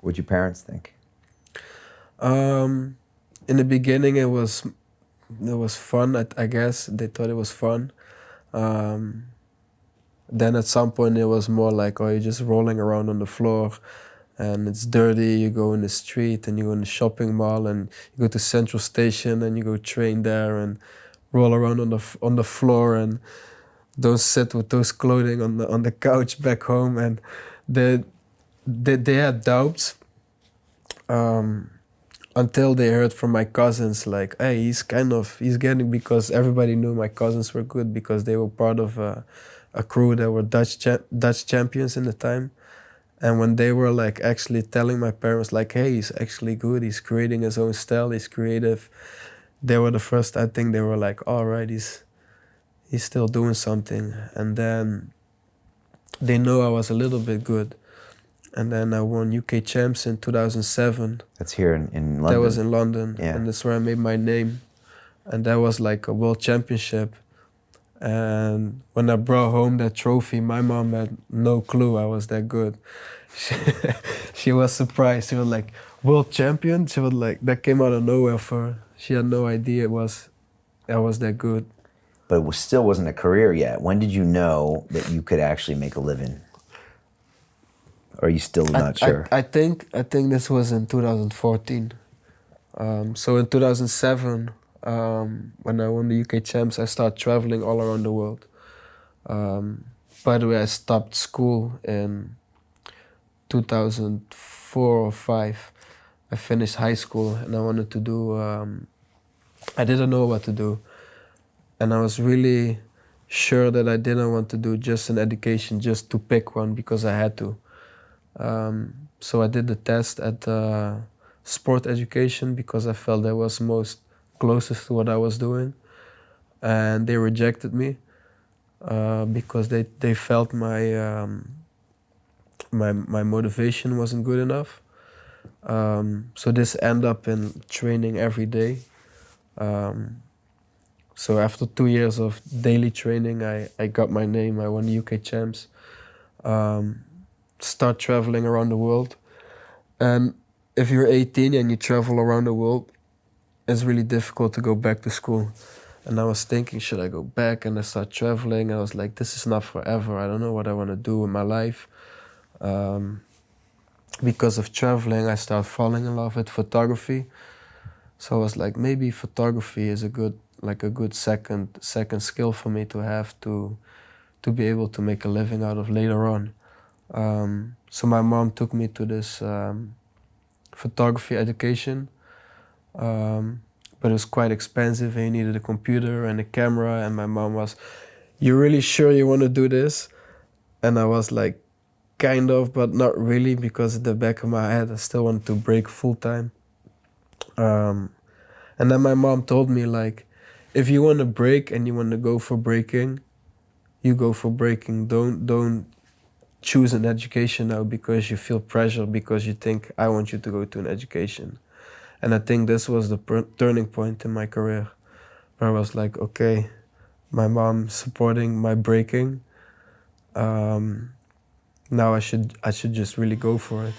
What'd your parents think? In the beginning, it was fun. I guess they thought it was fun. Um, then at some point, it was more like, oh, you're just rolling around on the floor, and it's dirty. You go in the street, and you go in the shopping mall, and you go to Central Station, and you go train there, and roll around on the floor, and don't sit with those clothing on the couch back home. And they they had doubts. Um, until they heard from my cousins like, hey, he's getting, because everybody knew my cousins were good because they were part of a crew that were Dutch champions in the time. And when they were like actually telling my parents like, hey, he's actually good, he's creating his own style, he's creative, they were the first, I think they were like, all right, he's still doing something. And then they know I was a little bit good. And then I won UK champs in 2007. That's here in London. That was in London, Yeah. and that's where I made my name. And that was like a world championship. And when I brought home that trophy, my mom had no clue I was that good. She, she was surprised. She was like, world champion? She was like, that came out of nowhere for her. She had no idea I was that good. But it still wasn't a career yet. When did you know that you could actually make a living? Or are you still not sure? I think this was in 2014. So in 2007, when I won the UK champs, I started traveling all around the world. By the way, I stopped school in 2004 or 5. I finished high school and I wanted to do, I didn't know what to do. And I was really sure that I didn't want to do just an education, just to pick one because I had to. So I did the test at sport education because I felt that was most closest to what I was doing. And they rejected me because they felt my motivation wasn't good enough. So this ended up in training every day. So after 2 years of daily training, I got my name. I won the UK champs. Start traveling around the world. And if you're 18 and you travel around the world, it's really difficult to go back to school. And I was thinking, should I go back? And I start traveling. I was like, this is not forever. I don't know what I want to do with my life. Because of traveling, I started falling in love with photography. So I was like, maybe photography is a good second skill for me to have to be able to make a living out of later on. So my mom took me to this photography education, but it was quite expensive and you needed a computer and a camera, and my mom was, you really sure you want to do this? And I was like, kind of, but not really, because at the back of my head I still wanted to break full time. And then my mom told me, like, if you want to break and you want to go for breaking, you go for breaking. Don't choose an education now because you feel pressure, because you think I want you to go to an education. And I think this was the turning point in my career, where I was like, okay, my mom supporting my breaking. Now I should just really go for it.